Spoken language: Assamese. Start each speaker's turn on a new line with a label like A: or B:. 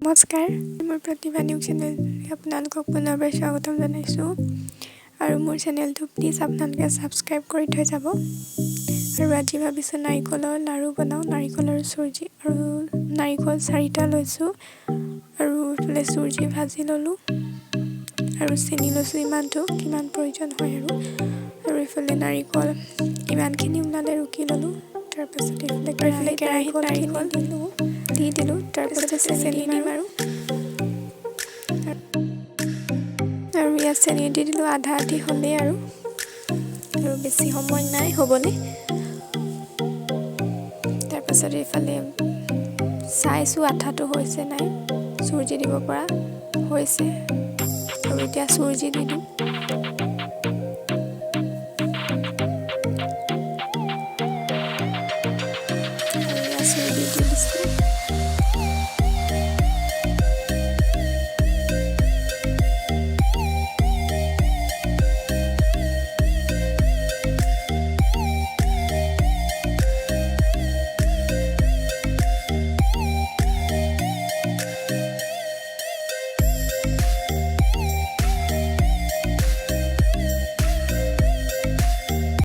A: নমস্কাৰ, মোৰ প্ৰতিভা নিউজ চেনেললৈ আপোনালোকক পুনৰবাৰ স্বাগতম জনাইছোঁ আৰু মোৰ চেনেলটো প্লিজ আপোনালোকে ছাবস্ক্ৰাইব কৰি থৈ যাব। আৰু আজি ভাবিছোঁ নাৰিকলৰ লাড়ু বনাওঁ। নাৰিকলৰ চুজি আৰু নাৰিকল 4টা লৈছোঁ আৰু এইফালে চুজি ভাজি ল'লোঁ আৰু চেনি লৈছোঁ কিমান প্ৰয়োজন হয় আৰু এইফালে নাৰিকল ইমানখিনি ওলালে ৰুকি ল'লোঁ। তাৰপাছত এইফালে কেৰাহীত নাৰিকল দি দিলোঁ। তাৰপিছতে চেনি দিম আৰু ইয়াত চেনি দি দিলোঁ। আধা আধি হ'লেই আৰু বেছি সময় নাই হ'বলৈ। তাৰপাছত এইফালে চাইছোঁ আঠাটো হৈছে নাই, চুজি দিব পৰা হৈছে আৰু এতিয়া চুজি দি দিওঁ।